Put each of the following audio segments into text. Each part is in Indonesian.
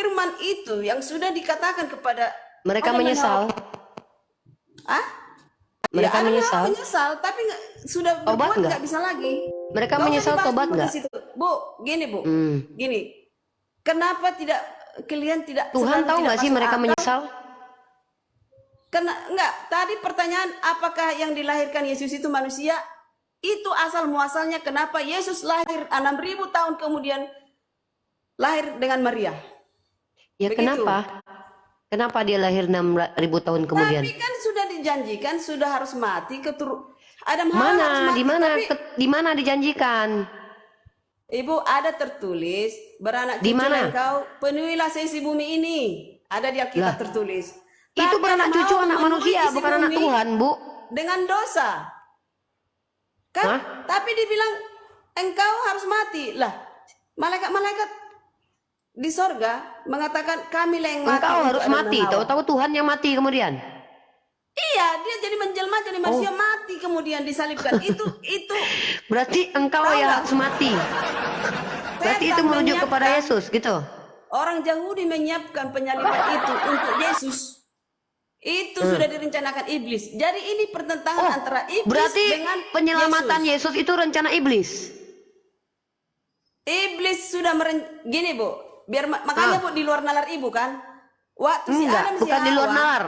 firman itu yang sudah dikatakan kepada Mereka Adam dan menyesal. Hawa. Ah? Mereka Adam dan menyesal. Hawa menyesal, tapi sudah Tobat berbuat nggak? nggak bisa lagi. Mereka Nggak usah menyesal, dibahas tobat dulu di nggak? situ. Bu, gini Bu, gini. Kenapa tidak kalian tidak Tuhan selalu tahu tidak nggak sih masuk mereka akal? menyesal? Karena enggak, tadi pertanyaan apakah yang dilahirkan Yesus itu manusia? Itu asal muasalnya kenapa Yesus lahir 6.000 tahun kemudian lahir dengan Maria. Ya Begitu. kenapa? Kenapa dia lahir 6.000 tahun kemudian? Tapi kan sudah dijanjikan sudah harus mati Adam Hawa harus Mana? mati. Di mana? Tapi, Di mana dijanjikan? Ibu ada tertulis beranak Di cucu mana? engkau penuhilah seisi bumi ini. Ada di Alkitab Lah, tertulis. Itu Tapi beranak Adam cucu Hawa anak memenuhi manusia, isi bukan anak bumi Tuhan, Bu. dengan dosa. Kan? Hah? Tapi dibilang engkau harus mati. Lah, malaikat-malaikat di sorga mengatakan kami lah yang mati. Engkau untuk harus Adam dan mati. Hawa. Tahu-tahu Tuhan yang mati kemudian. Iya, dia jadi menjelma jadi manusia mati kemudian disalibkan. Itu Berarti engkau Tahu yang nggak? harus mati. Berarti Setan itu merujuk kepada menyiapkan- Yesus, gitu. Orang Yahudi menyiapkan penyaliban itu untuk Yesus. Itu sudah direncanakan iblis. Jadi ini pertentangan antara iblis Berarti dengan penyelamatan Yesus. Yesus itu rencana iblis. Iblis sudah gini Bu, biar makanya Bu di luar nalar ibu kan. Waktu si Enggak, Adam si bukan di luar Hawa, nalar.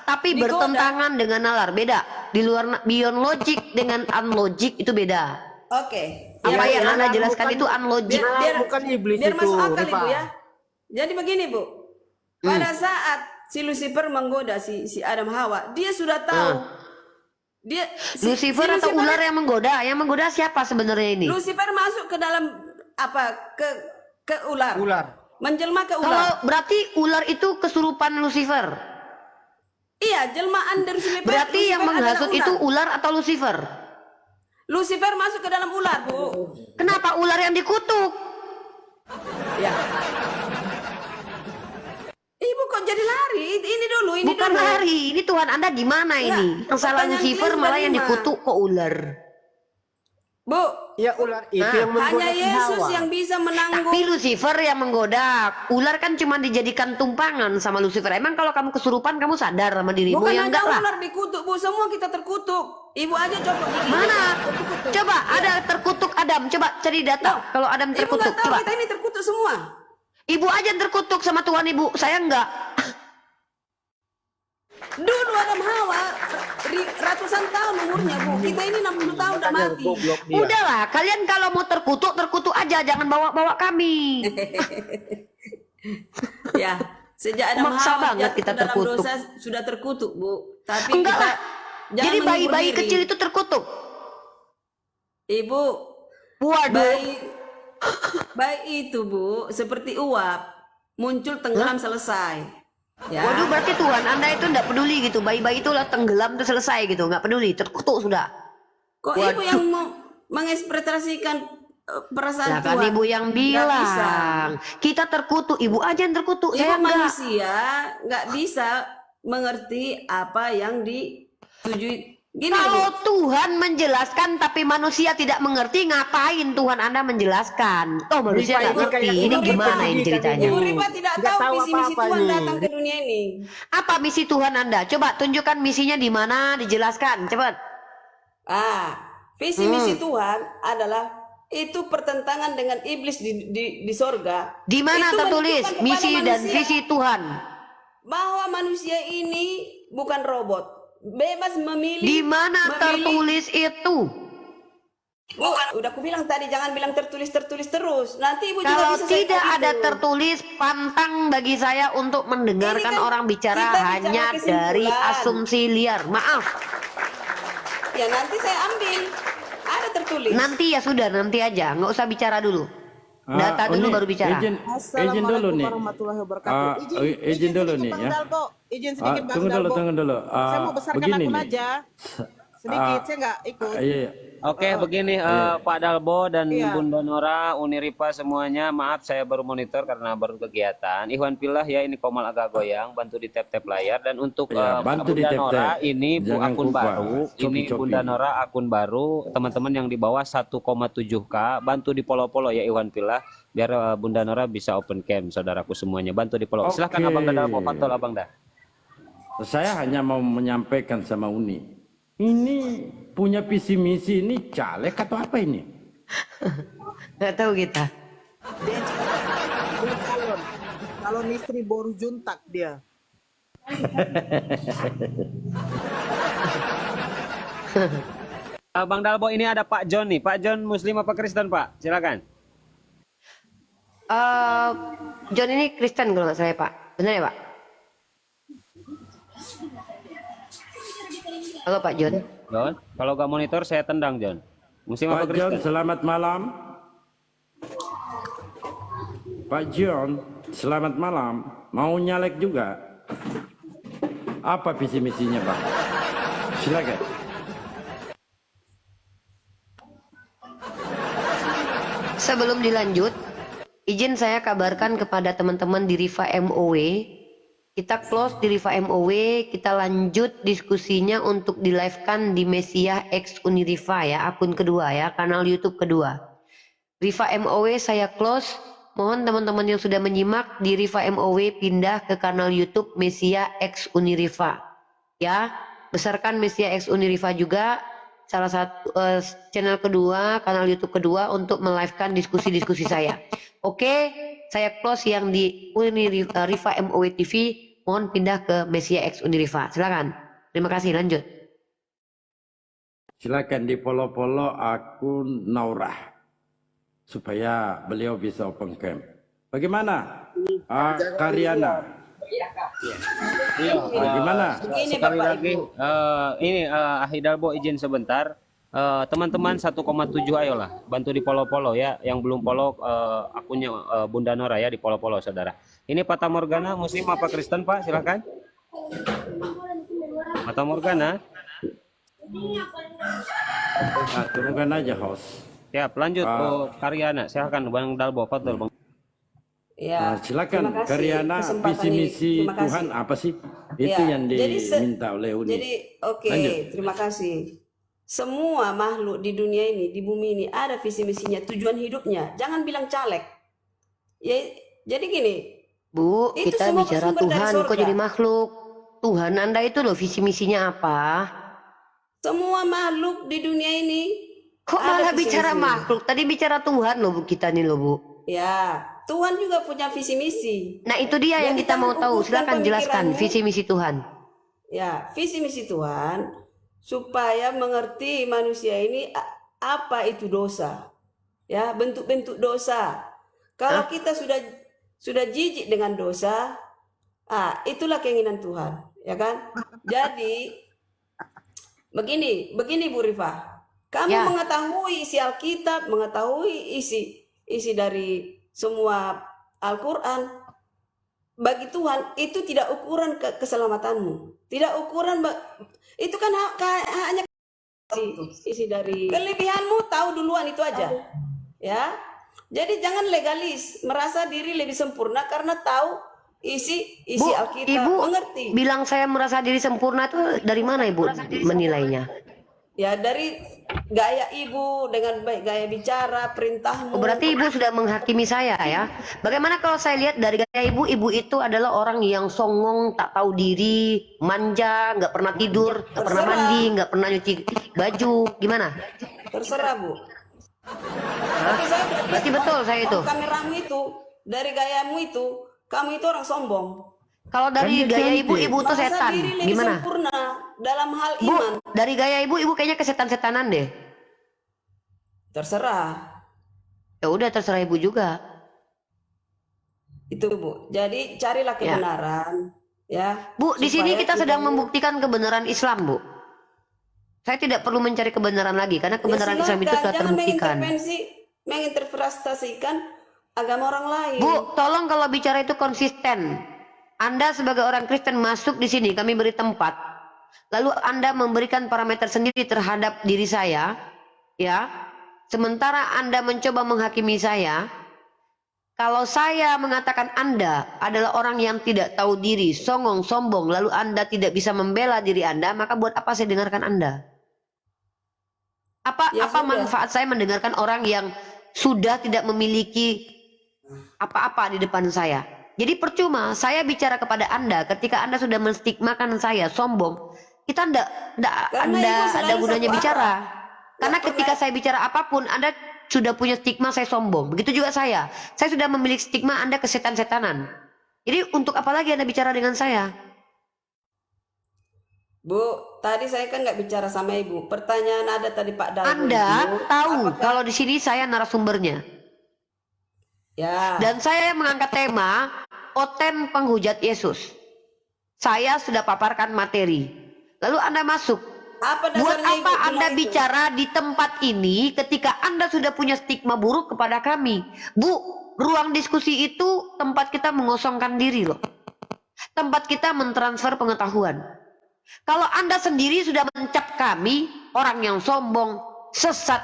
Tapi digoda. bertentangan dengan nalar, beda. Di luar beyond logic dengan unlogic itu beda. Oke. Apa Ya, yang ya. Anda jelaskan itu unlogic. bukan iblis biar itu, masuk akal Rifa. Ibu ya. Jadi begini Bu, pada saat si Lucifer menggoda si Adam Hawa, dia sudah tahu. Dia Lucifer atau ular yang menggoda? Yang menggoda siapa sebenarnya ini? Lucifer masuk ke dalam apa ke ular. Ular. Menjelma ke Kalau ular. berarti ular itu kesurupan Lucifer. Iya, jelmaan dari Lucifer. Berarti yang Lucifer adalah menghasut itu ular atau Lucifer? Lucifer masuk ke dalam ular, Bu. Kenapa ular yang dikutuk? Ya. Ibu kok jadi lari? Ini dulu, ini Bukan dulu. lari, ini Tuhan Anda gimana ini? Yang salah pertanyaan Lucifer kalian malah sudah yang 5. dikutuk kok ular. Bu, Ya ular itu yang menggoda hanya si Yesus Hawa. yang bisa menanggung. Tapi Lucifer yang menggoda. Ular kan cuma dijadikan tumpangan sama Lucifer. Emang kalau kamu kesurupan kamu sadar sama dirimu? Bukan Ya hanya enggak lah. ular dikutuk, Bu. Semua kita terkutuk. Ibu aja coba. Mana? Coba ada terkutuk Adam. Coba cari data. Kalau Adam Ibu terkutuk, nggak tahu coba. kita ini terkutuk semua. Ibu aja yang terkutuk sama Tuhan Ibu. Saya enggak. Dulu Adam Hawa ratusan tahun umurnya, Bu. Kita ini 60 tahun udah mati. Goblok dia. Udahlah, kalian kalau mau terkutuk, terkutuk aja. Jangan bawa-bawa kami. Ya, sejak Adam Maksa Hawa banget jatuh kita ke dalam terkutuk. dosa sudah terkutuk, Bu. Tapi Enggak kita lah. jangan Jadi menghibur bayi-bayi diri. kecil itu terkutuk. Ibu, Waduh. bayi itu, Bu, seperti uap, muncul tenggelam selesai. Ya. Waduh, berarti Tuhan Anda itu enggak peduli gitu. Bayi-bayi itu lah tenggelam tuh selesai gitu. Enggak peduli, terkutuk sudah. Kok Ibu yang mengekspresikan perasaan Nah, kan Tuhan? Ibu yang Nggak bisa. bilang. Kita terkutuk, Ibu aja yang terkutuk. Ibu Saya enggak. manusia nggak bisa mengerti apa yang ditujui. Gini, Kalau Bu. Tuhan menjelaskan tapi manusia tidak mengerti, ngapain Tuhan Anda menjelaskan? Oh, manusia Rifa, nggak ini ngerti. kayak Ini Ibu gimana Rifa ini ini ceritanya? Ibu Rifa tidak Nggak tahu tahu visi-misi apa-apa Tuhan nih. datang ke dunia ini. Apa misi Tuhan Anda? Coba tunjukkan misinya di mana, dijelaskan. Cepat. Visi misi Tuhan adalah itu pertentangan dengan iblis di sorga. Di mana Itu tertulis menunjukkan kepada misi dan manusia visi Tuhan? bahwa manusia ini bukan robot, bebas memilih. Di mana tertulis itu? Bu, udah aku bilang tadi jangan bilang tertulis terus. Nanti Ibu juga Kalau bisa tidak saya ada gitu. tertulis, pantang bagi saya untuk mendengarkan Ini kan orang bicara kita bicara hanya dari kesimpulan. asumsi liar. Maaf. Ya nanti saya ambil. Ada tertulis. Nanti ya sudah, nanti aja. Nggak usah bicara dulu. Data dulu ini baru bicara. Izin dulu nih. Warahmatullahi wabarakatuh. Izin dulu nih Bang ya. Dalbo. Izin sedikit Bang Tunggu dulu, Dalbo. tunggu dulu. Saya mau besarkan Begini akun nih. aja. Sedikit, saya nggak ikut. Iya. Oke, begini Pak Dalbo dan Iya. Bunda Nora, Uniripa semuanya. Maaf saya baru monitor karena baru kegiatan. Ikhwan Pillah ya, ini Komal agak goyang, bantu di tap-tap layar. Dan untuk Ya, bantu di Bunda tap-tap. Nora ini Jangan akun kupas. baru. Ini Copi-copi. Bunda Nora akun baru. Teman-teman yang di bawah 1,7K, bantu di polo-polo ya Ikhwan Pillah. biar Bunda Nora bisa open cam, saudaraku semuanya. Bantu di follow. Silahkan Abang Dah Dalbo, pantol Abang Dah. Saya hanya mau menyampaikan sama Uni. Ini punya visi misi ini caleg atau apa ini? Nggak tahu kita. Dia calon istri Boru Juntak dia. Bang Dalbo, ini ada Pak John nih. Pak John Muslim apa Kristen, Pak? Silakan. John ini Kristen kalau nggak salah ya, Pak. Benar ya, Pak? Halo Pak John. John, kalau gak monitor saya tendang, John. Muslim apa Pak John, Kristen? selamat malam. Pak John, selamat malam. Mau nyalek juga? Apa visi misinya, Pak? Silakan. Sebelum dilanjut, izin saya kabarkan kepada teman-teman di Riva MOW. Kita close di Riva MOW, kita lanjut diskusinya untuk di live-kan di Mesiah X Uniriva ya, akun kedua ya, kanal YouTube kedua. Riva MOW saya close, mohon teman-teman yang sudah menyimak di Riva MOW pindah ke kanal YouTube Mesiah X Uniriva. Ya, besarkan Mesiah X Uniriva juga, salah satu channel kedua, kanal YouTube kedua untuk melive-kan diskusi-diskusi saya. Oke, saya close yang di Riva MOW TV, mohon pindah ke Mesiah X Uniriva. Silakan. Terima kasih, lanjut. Silakan di follow akun Naurah supaya beliau bisa open cam. Bagaimana, Karyana? Bagaimana? Begini Sekali Bapak lagi, Ibu. ini Ahi Dalbo izin sebentar. Teman-teman 1,7 ayolah bantu di follow ya. Yang belum follow akunnya Bunda Nora ya, di follow saudara. Ini Fata Morgana Muslim apa Kristen, Pak? Silakan. Fata Morgana. Nah, turunkan aja host. Siap, lanjut Karyana. Silakan Bang Dalbo, Fadol Bang. Ya, Silakan terima kasih Karyana, kesempatan visi ini. misi Terima kasih. Tuhan apa sih? Itu Ya, yang jadi diminta oleh Uni. Jadi oke, Lanjut. terima kasih. Semua makhluk di dunia ini, di bumi ini ada visi misinya, tujuan hidupnya. Jangan bilang caleg. Ya, jadi gini, Bu, itu kita semua bicara bersumber dari Tuhan, kok surga. jadi makhluk? Tuhan Anda itu loh visi misinya apa? Semua makhluk di dunia ini Kok ada malah visi bicara misinya. makhluk? Tadi bicara Tuhan loh Bu, kita nih loh Bu. Ya, Tuhan juga punya visi misi. Nah itu dia yang Jadi kita mau kamu tahu. kukuhkan Silakan jelaskan pemikiranmu. visi misi Tuhan. Ya, visi misi Tuhan supaya mengerti manusia ini apa itu dosa. Ya, bentuk-bentuk dosa. Kalau kita sudah jijik dengan dosa, itulah keinginan Tuhan, ya kan? Jadi begini Bu Rifa. Kamu Ya. mengetahui isi Alkitab, mengetahui isi dari semua Al-Qur'an. Bagi Tuhan itu tidak ukuran keselamatanmu. Tidak ukuran itu kan hanya isi dari kelebihanmu, tahu duluan itu aja. Ya. Jadi jangan legalis, merasa diri lebih sempurna karena tahu isi Bu, Alkitab, Ibu mengerti. bilang saya merasa diri sempurna itu dari mana Ibu menilainya? Ya dari gaya Ibu dengan baik, gaya bicara, perintahmu. Oh, berarti Ibu sudah menghakimi saya ya. Bagaimana kalau saya lihat dari gaya Ibu, Ibu itu adalah orang yang songong, tak tahu diri, manja, nggak pernah tidur, nggak pernah Terserah. mandi, nggak pernah nyuci baju. Gimana? Terserah Bu. Hah? Berarti betul saya itu. Kameramu itu, dari gayamu itu, kamu itu orang sombong. Kalau dari Kan dia gaya Ibu, cantik. Ibu tuh Merasa setan. diri lebih Gimana? sempurna dalam hal Bu, iman. dari gaya Ibu kayaknya kesetan-setanan deh. Terserah. Ya udah terserah Ibu juga. Itu Bu. Jadi carilah kebenaran. Ya. Bu, di sini supaya kita sedang tidak- membuktikan kebenaran Islam, Bu. Saya tidak perlu mencari kebenaran lagi karena kebenaran Ya, Islam itu silakan. sudah Jangan terbuktikan. menginterpretasikan agama orang lain. Bu, tolong kalau bicara itu konsisten. Anda sebagai orang Kristen masuk di sini, kami beri tempat. Lalu Anda memberikan parameter sendiri terhadap diri saya, ya. Sementara Anda mencoba menghakimi saya. Kalau saya mengatakan Anda adalah orang yang tidak tahu diri, songong, sombong, lalu Anda tidak bisa membela diri Anda, maka buat apa saya dengarkan Anda? Apa Ya apa sudah. manfaat saya mendengarkan orang yang sudah tidak memiliki apa-apa di depan saya. Jadi percuma saya bicara kepada Anda ketika Anda sudah menstigmakan saya sombong. Kita Karena Anda Ibu ada selalu gunanya satu bicara. arah. Karena Nggak ketika pernah. saya bicara apapun, Anda sudah punya stigma saya sombong. Begitu juga saya. Saya sudah memiliki stigma Anda kesetan-setanan. Jadi untuk apa lagi Anda bicara dengan saya? Bu, tadi saya kan nggak bicara sama Ibu. Pertanyaan ada tadi Pak Dalgo Anda itu, tahu apakah kalau di sini saya narasumbernya. ya Dan saya mengangkat tema Oten penghujat Yesus. Saya sudah paparkan materi. Lalu Anda masuk. apa Buat dasarnya Ibu apa bilang Anda itu? bicara di tempat ini ketika Anda sudah punya stigma buruk kepada kami? Bu, ruang diskusi itu tempat kita mengosongkan diri loh. Tempat kita mentransfer pengetahuan. Kalau Anda sendiri sudah mencap kami orang yang sombong, sesat,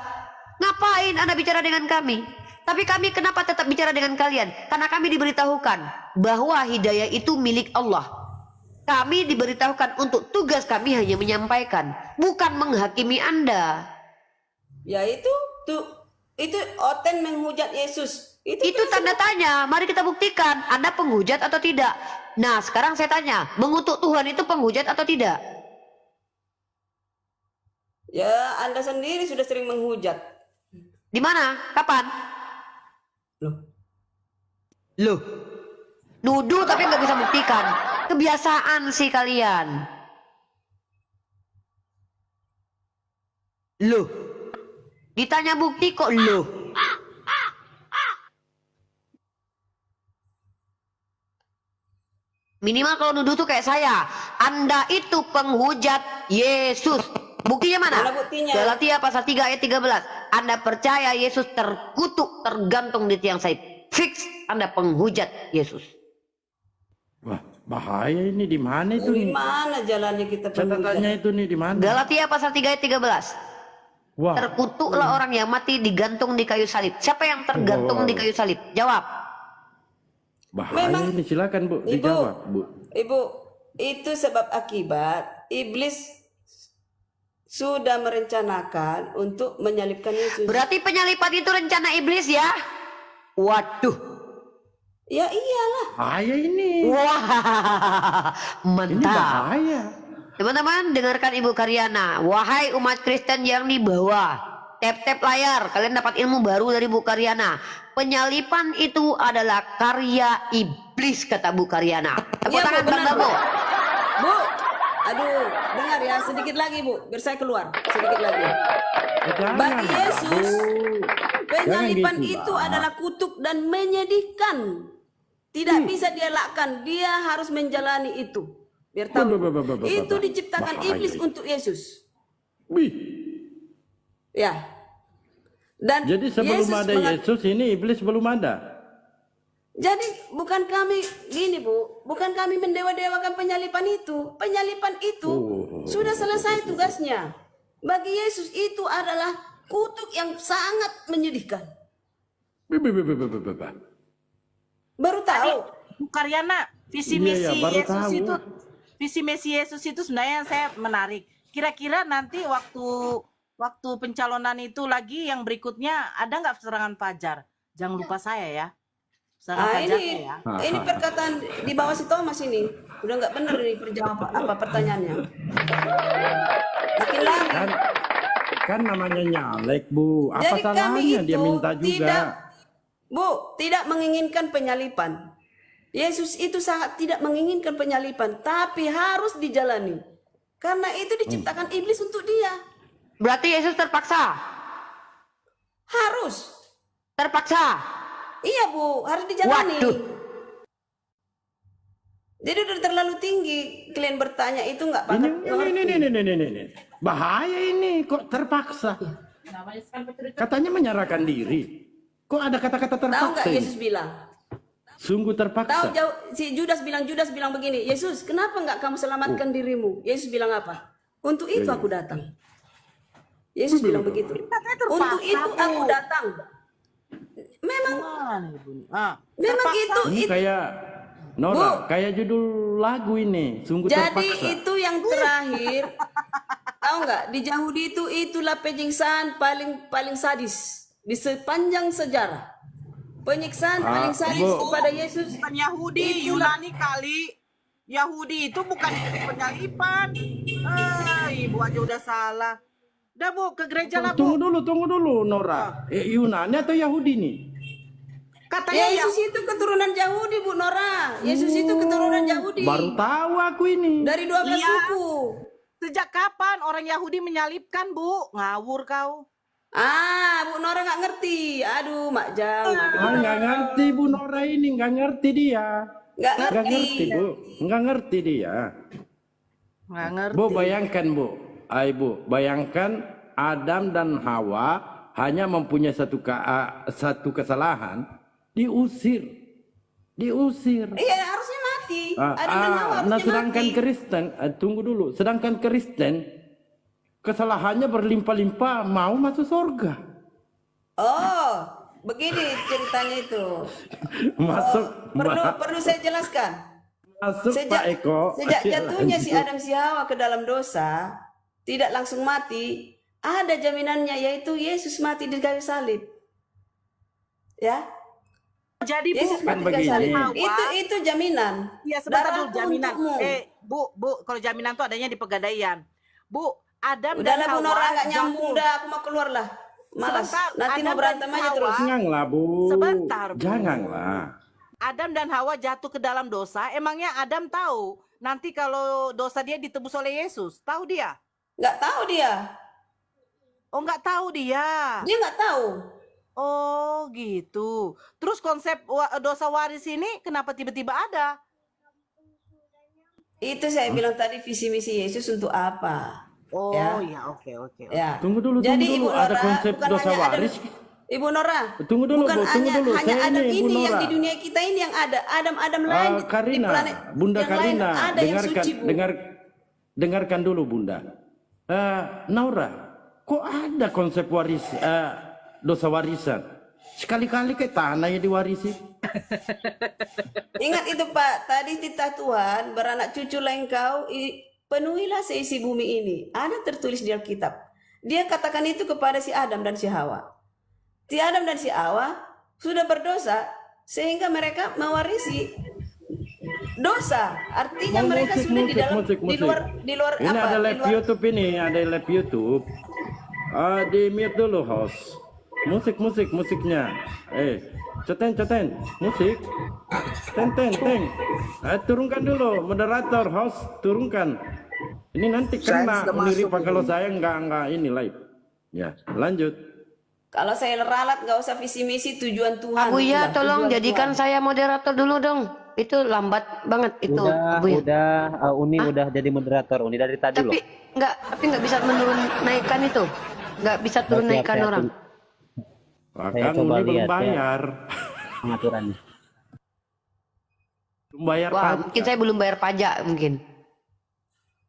ngapain Anda bicara dengan kami? Tapi kami kenapa tetap bicara dengan kalian? Karena kami diberitahukan bahwa hidayah itu milik Allah. Kami diberitahukan untuk tugas kami hanya menyampaikan, bukan menghakimi Anda. Ya itu Oten menghujat Yesus. Itu tanda tanya. Mari kita buktikan Anda penghujat atau tidak. Nah, sekarang saya tanya, mengutuk Tuhan itu penghujat atau tidak? Ya Anda sendiri sudah sering menghujat. Di mana? Kapan? Loh. Nuduh tapi nggak bisa buktikan. Kebiasaan sih kalian. Loh. Ditanya bukti kok loh. Minimal kalau nuduh tuh kayak saya. Anda itu penghujat Yesus. Buktinya mana? Mana buktinya? Galatia pasal 3 ayat 13. Anda percaya Yesus terkutuk, tergantung di tiang salib. Fix Anda penghujat Yesus. Wah, bahaya ini di mana itu nih? Gimana jalannya kita Catatannya penghujat? itu nih di mana? Galatia pasal 3 ayat 13. Wah, Terkutuklah orang yang mati digantung di kayu salib. Siapa yang tergantung di kayu salib? Jawab. bahaya Memang- ini. Silakan Bu, dijawab Bu. Ibu, itu sebab akibat iblis sudah merencanakan untuk menyalibkan Yesus. Berarti penyalipan itu rencana iblis ya? Waduh. Ya iyalah. Bahaya ini. Wah, Ini mantap. bahaya. Teman-teman, dengarkan Ibu Karyana. Wahai umat Kristen yang di bawah, tap-tap layar, kalian dapat ilmu baru dari Bu Karyana. Penyalipan itu adalah karya iblis, kata Bu Karyana. Tepuk Iya, Bu, tangan Bang benar, Bu. Dalgo. Bu, aduh, dengar ya, sedikit lagi Bu, biar saya keluar, sedikit lagi. Jangan, Bagi Yesus, penyalipan Jangan gitu, itu Pak. adalah kutuk dan menyedihkan. Tidak bisa dielakkan, dia harus menjalani itu. Biar tahu, itu diciptakan Bahaya iblis itu. untuk Yesus. Wih. Ya. Dan Jadi sebelum Yesus ada Yesus ini iblis belum ada. Jadi bukan kami gini Bu, bukan kami mendewa-dewakan penyalipan itu. Penyalipan itu sudah selesai tugasnya. Bagi Yesus itu adalah kutuk yang sangat menyedihkan. Bi, bi, bi, bi, bi, bi, bi, bi. Baru tahu. Bu Karyana, visi Iya, misi baru Yesus tahu. itu, visi misi Yesus itu sebenarnya saya menarik. Kira-kira nanti waktu pencalonan itu lagi yang berikutnya ada nggak serangan fajar? Jangan lupa saya ya. Serangan fajar ya. Ini perkataan di bawah si Thomas ini udah nggak benar ini perjawab apa pertanyaannya. Makin lagi. Kan namanya nyalek Bu. Apa Jadi kami salahnya itu dia minta juga? tidak menginginkan penyalipan. Yesus itu sangat tidak menginginkan penyalipan, tapi harus dijalani. Karena itu diciptakan iblis untuk dia. Berarti Yesus terpaksa. Harus. Terpaksa. Iya Bu, harus dijalani. Waduh. Jadi udah terlalu tinggi kalian bertanya itu nggak pakai Ini. Bahaya ini kok terpaksa. Katanya menyerahkan diri. Kok ada kata-kata Tahu nggak terpaksa ini? Yesus bilang? Sungguh Tahu terpaksa. si Judas bilang begini, Yesus kenapa nggak kamu selamatkan dirimu? Yesus bilang apa? Untuk itu aku datang. Yesus bilang begitu. Untuk itu aku datang. Memang Mana Ibu? Ah, memang Ini itu. kayak Nora, kayak judul lagu ini. Sungguh Jadi terpaksa. itu yang terakhir. Tahu nggak? Di Yahudi itulah penyiksaan paling sadis di sepanjang sejarah. Penyiksaan paling sadis Bu. kepada Yesus. Bukan Yahudi, Yunani kali. Yahudi itu bukan penyalipan. Ibu aja udah salah. Udah Bu, ke gereja lah Bu. Tunggu dulu, Nora. Yunani atau Yahudi nih? Katanya Yesus itu keturunan Yahudi, Bu Nora. Yesus itu keturunan Yahudi. Baru tahu aku ini. Dari 12 Iya. suku. Sejak kapan orang Yahudi menyalibkan Bu? Ngawur kau. Bu Nora nggak ngerti. Aduh, Mak Jal. Nggak ngerti Bu Nora ini, nggak ngerti dia. Nggak Nggak ngerti. ngerti Bu, nggak ngerti dia. Nggak ngerti. Bu bayangkan Bu, Bu bayangkan Adam dan Hawa hanya mempunyai satu kesalahan, diusir. Iya, harusnya mati. Adam dan Hawa harusnya Sedangkan mati. Kristen, tunggu dulu, sedangkan Kristen kesalahannya berlimpah-limpah mau masuk surga. Oh, begini ceritanya itu. Masuk, Perlu saya jelaskan. masuk Pak Eko. Sejak Ya, jatuhnya si lanjut. Adam si Hawa ke dalam dosa, tidak langsung mati, ada jaminannya yaitu Yesus mati di kayu salib. Ya, Jadi Bu, Yesus kan mati di kayu salib. begini. Itu jaminan. Iya sebentar dulu Darahku jaminan. untukmu. Bu, kalau jaminan tuh adanya di Pegadaian. Bu, Adam Udahlah dan Bu Hawa Nora, nggak nyambung jatuh. dah, aku mau keluar lah. Malas. Sebentar, Nanti Adam mau berantem dan aja Hawa. terus. Janganlah Bu. Sebentar, Bu. Janganlah. Adam dan Hawa jatuh ke dalam dosa. Emangnya Adam tahu nanti kalau dosa dia ditebus oleh Yesus? Tahu dia? Nggak tahu dia. Oh, nggak tahu dia. Dia nggak tahu. Oh, gitu. Terus konsep dosa waris ini kenapa tiba-tiba ada? Itu saya bilang tadi visi misi Yesus untuk apa? Oh, Ya. ya, oke. Ya. Tunggu dulu, Jadi tunggu Ibu dulu. Ada Nora, konsep bukan dosa hanya waris. Ibu Nora. Tunggu dulu, bukan Bu, tunggu hanya, dulu. hanya Saya Adam ini, Bu ini yang Nora. di dunia kita ini yang ada. Adam lain di Karina, planet Bunda yang lain Karina, ada yang suci, Bu. dengarkan dulu Bunda. Naura, kok ada konsep waris dosa warisan? Sekali-kali kayak tanahnya diwarisi. Ingat itu Pak, tadi titah Tuhan beranak cucu engkau, penuhilah seisi bumi ini. Ada tertulis di Alkitab. Dia katakan itu kepada si Adam dan si Hawa. Si Adam dan si Hawa sudah berdosa sehingga mereka mewarisi dosa. Artinya mereka sudah di dalam di luar Ini apa? ada Di live luar- YouTube ini, ada live YouTube. Di mute dulu host. Musiknya. Ceten, musik. Teng. Turunkan dulu, moderator, host, turunkan. Ini nanti Saya kena sudah melirik masuk kalau ini. saya nggak ini live. Ya, lanjut. Kalau saya ralat nggak usah visi misi tujuan Tuhan. Abu ya, itulah, tolong tujuan jadikan Tuhan. saya moderator dulu dong. Itu lambat banget itu, Abu ya. Uni udah jadi moderator Uni dari tadi Tapi nggak bisa menurun naikkan itu. Nggak bisa turun Siap, naikkan siap. orang. Saya Kan coba Uni belum lihat, ya. bayar. pengaturannya. Belum bayar Wah, pajak. mungkin saya belum bayar pajak mungkin.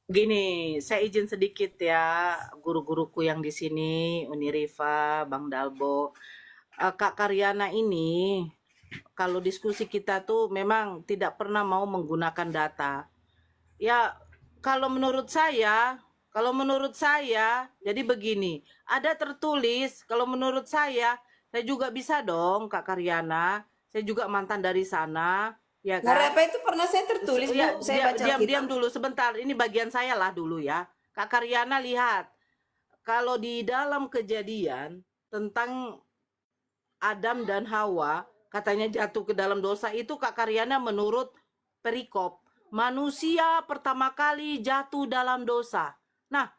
Gini, saya izin sedikit ya, guru-guruku yang di sini, Uni Rifa, Bang Dalbo. Kak Karyana ini, kalau diskusi kita tuh memang tidak pernah mau menggunakan data. Ya, kalau menurut saya, jadi begini, ada tertulis, kalau menurut saya juga bisa dong, Kak Karyana, saya juga mantan dari sana, ya kan? Nah, apa itu pernah saya tertulis, Ya, Bu. Saya baca diam Alkitab. dulu sebentar. Ini bagian saya lah dulu ya. Kak Karyana lihat. Kalau di dalam Kejadian tentang Adam dan Hawa katanya jatuh ke dalam dosa itu Kak Karyana menurut perikop manusia pertama kali jatuh dalam dosa. Nah,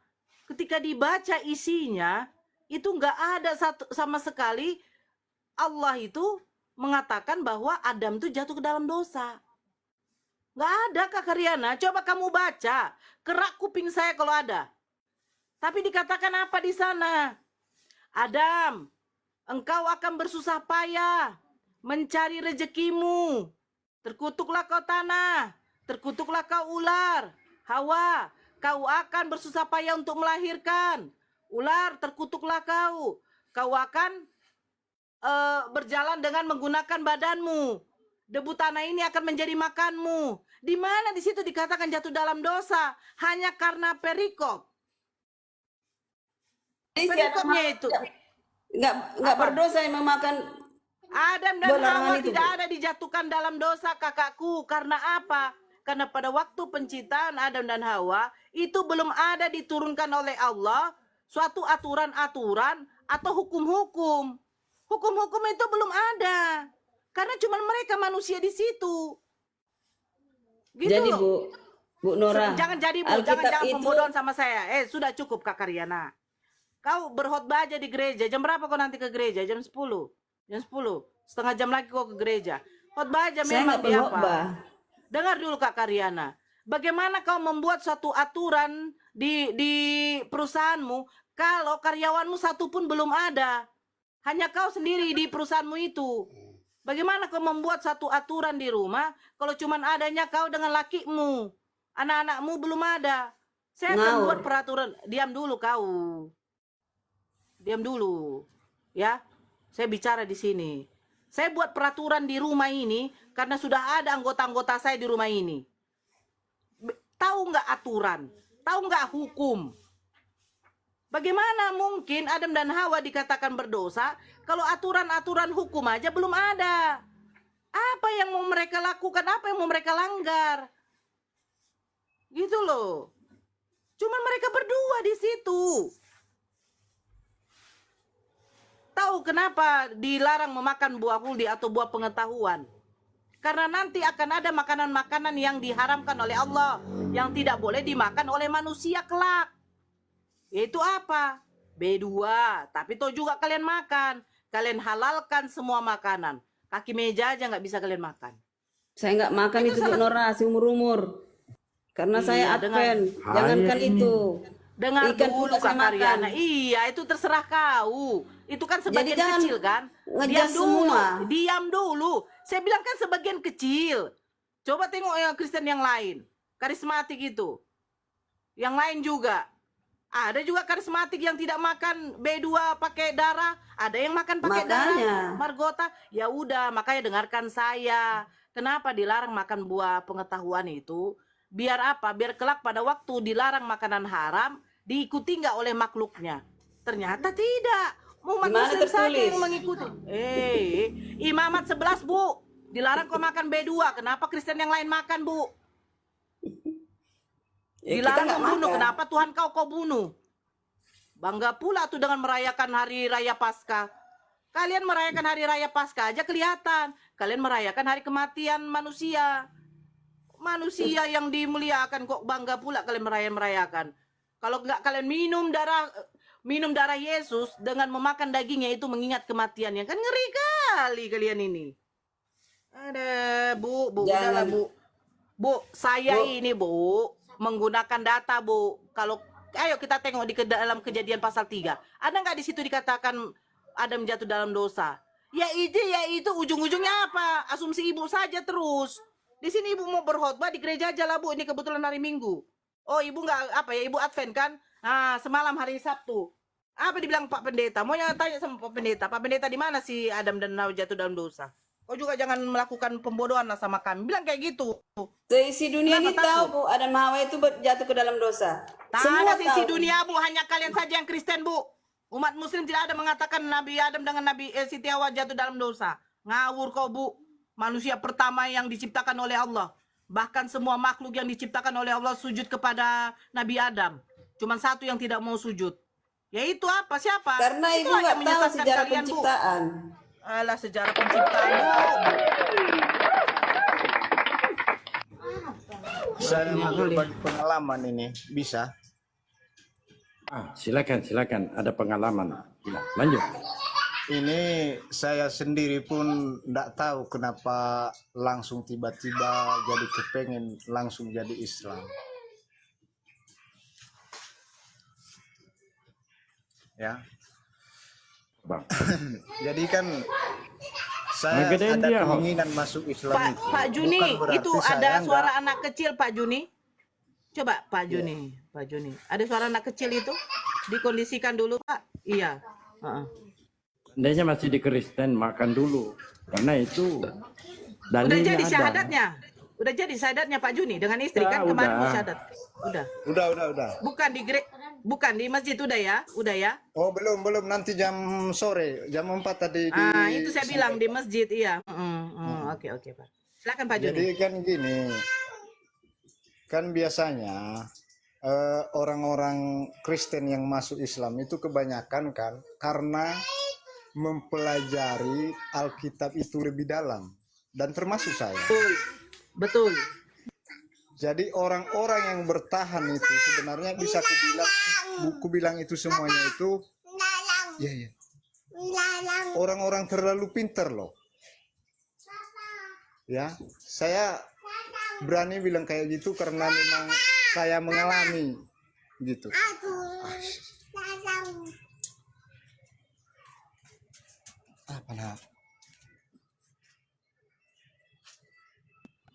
ketika dibaca isinya itu nggak ada sama sekali Allah itu mengatakan bahwa Adam itu jatuh ke dalam dosa. Nggak ada Kak Karyana. Coba kamu baca. Kerak kuping saya kalau ada. Tapi dikatakan apa di sana? Adam, engkau akan bersusah payah mencari rezekimu. Terkutuklah kau tanah. Terkutuklah kau ular. Hawa, kau akan bersusah payah untuk melahirkan. Ular, terkutuklah kau. Kau akan berjalan dengan menggunakan badanmu. Debu tanah ini akan menjadi makanmu. Di mana di situ dikatakan jatuh dalam dosa? Hanya karena perikop. Jadi si Adam Perikopnya itu. nggak berdosa yang memakan Adam dan Buat larangan Hawa itu, tidak Bu. ada dijatuhkan dalam dosa, kakakku. Karena apa? Karena pada waktu penciptaan Adam dan Hawa itu belum ada diturunkan oleh Allah suatu aturan-aturan atau hukum-hukum. Hukum-hukum itu belum ada. Karena cuma mereka manusia di situ. Gitu Jadi loh. Bu Nora, Jangan jadi Bu, Alkitab jangan itu pembodohan sama saya. Sudah cukup Kak Karyana. Kau berkhotbah aja di gereja. Jam berapa kau nanti ke gereja? Jam 10. Jam 10. Setengah jam lagi kau ke gereja. Khotbah aja saya memang nggak di apa? berkhotbah. Dengar dulu Kak Karyana. Bagaimana kau membuat suatu aturan di perusahaanmu kalau karyawanmu satu pun belum ada? Hanya kau sendiri di perusahaanmu itu. Bagaimana kau membuat satu aturan di rumah kalau cuman adanya kau dengan lakimu? Anak-anakmu belum ada. Saya akan Ngawur. buat peraturan. Diam dulu kau. Diam dulu. Ya. Saya bicara di sini. Saya buat peraturan di rumah ini karena sudah ada anggota-anggota saya di rumah ini. Tahu nggak aturan? Tahu nggak hukum? Bagaimana mungkin Adam dan Hawa dikatakan berdosa kalau aturan-aturan hukum aja belum ada? Apa yang mau mereka lakukan? Apa yang mau mereka langgar? Gitu loh. Cuman mereka berdua di situ. Tahu kenapa dilarang memakan buah huldi atau buah pengetahuan? Karena nanti akan ada makanan-makanan yang diharamkan oleh Allah yang tidak boleh dimakan oleh manusia kelak. Yaitu apa? B2. Tapi toh juga kalian makan. Kalian halalkan semua makanan. Kaki meja aja nggak bisa kalian makan. Saya nggak makan itu Bu Nora seumur-umur. Karena saya Iya, Advent. Jangankan Hai. itu. Dengar Ikan dulu pun saya Kak Karyana. makan. Iya, itu terserah kau. Itu kan sebagian jangan kecil kan? ngejas Diam dulu. semua. Diam dulu. Saya bilang kan sebagian kecil. Coba tengok yang Kristen yang lain. Karismatik itu. Yang lain juga. Ada juga karismatik yang tidak makan B2 pakai darah. Ada yang makan pakai darah. Makanya. Margota. Ya udah, makanya dengarkan saya. Kenapa dilarang makan buah pengetahuan itu? Biar apa? Biar kelak pada waktu dilarang makanan haram, diikuti nggak oleh makhluknya. Ternyata tidak. Umat Di mana Muslim saja tertulis? yang mengikuti. Imamat 11 Bu. Dilarang kau makan B2. Kenapa Kristen yang lain makan Bu? Ya, kita Dilarang nggak membunuh. makan. Kenapa Tuhan kau bunuh? Bangga pula tuh dengan merayakan hari raya Paskah. Kalian merayakan hari raya Paskah aja kelihatan. Kalian merayakan hari kematian manusia. Manusia yang dimuliakan kok bangga pula kalian merayakan. Kalau nggak kalian minum darah Yesus dengan memakan dagingnya itu mengingat kematiannya. Kan ngeri kali kalian ini. Ada Bu, udahlah Jangan. Bu, saya Bu. ini Bu menggunakan data Bu. Kalau ayo kita tengok di dalam Kejadian pasal 3. Ada nggak di situ dikatakan Adam jatuh dalam dosa? Ya itu ujung-ujungnya apa? Asumsi ibu saja terus. Di sini ibu mau berkhotbah di gereja aja lah Bu. Ini kebetulan hari Minggu. Oh ibu nggak apa ya? Ibu Advent kan? Nah semalam hari Sabtu. Apa dibilang Pak Pendeta? Mau yang tanya sama Pak Pendeta. Pak Pendeta di mana si Adam dan Hawa jatuh dalam dosa? Kau juga jangan melakukan pembodohan lah sama kami. Bilang kayak gitu. Seisi dunia ini Kenapa tahu takut? Bu, Adam Hawa itu jatuh ke dalam dosa. Tak ada sisi tahu. dunia Bu, hanya kalian saja yang Kristen Bu. Umat Muslim tidak ada mengatakan Nabi Adam dengan Nabi Siti Hawa jatuh dalam dosa. Ngawur kau Bu. Manusia pertama yang diciptakan oleh Allah. Bahkan semua makhluk yang diciptakan oleh Allah sujud kepada Nabi Adam. Cuman satu yang tidak mau sujud. Yaitu apa? Siapa? Karena ibu Itulah nggak yang tahu menyesatkan sejarah kalian, Bu. penciptaan. Alah sejarah penciptaan Bu. Saya mau berbagi pengalaman ini, bisa? Silakan, silakan. Ada pengalaman. Nah, lanjut. Ini saya sendiri pun tidak tahu kenapa langsung tiba-tiba jadi kepengen langsung jadi Islam. Ya, Bang. jadi kan saya Ngegedein ada dia, Ho. keinginan masuk Islam itu. Pak Juni, Bukan berarti itu saya ada nggak- suara anak kecil Pak Juni. Coba Pak Juni, Pak Juni. Ada suara anak kecil itu? Dikondisikan dulu Pak. Iya. Heeh. Seandainya masih di Kristen, makan dulu. Karena itu Udah dalilnya jadi ada. syahadatnya. Udah jadi syahadatnya Pak Juni dengan istri Ya, kan kemarin udah. mau syahadat. Udah. Udah. Bukan Bukan di masjid udah ya? Udah ya? Oh, belum, nanti jam sore, jam 4 tadi Ah, itu saya bilang di masjid, iya. Oke, Pak. Silakan Pak Joni. Jadi kan gini, kan biasanya orang-orang Kristen yang masuk Islam itu kebanyakan kan karena mempelajari Alkitab itu lebih dalam, dan termasuk saya. Betul. Jadi orang-orang yang bertahan itu sebenarnya bisa kubilang itu semuanya itu ya, orang-orang terlalu pinter loh. Ya, saya berani bilang kayak gitu karena memang saya mengalami gitu. Apa nak?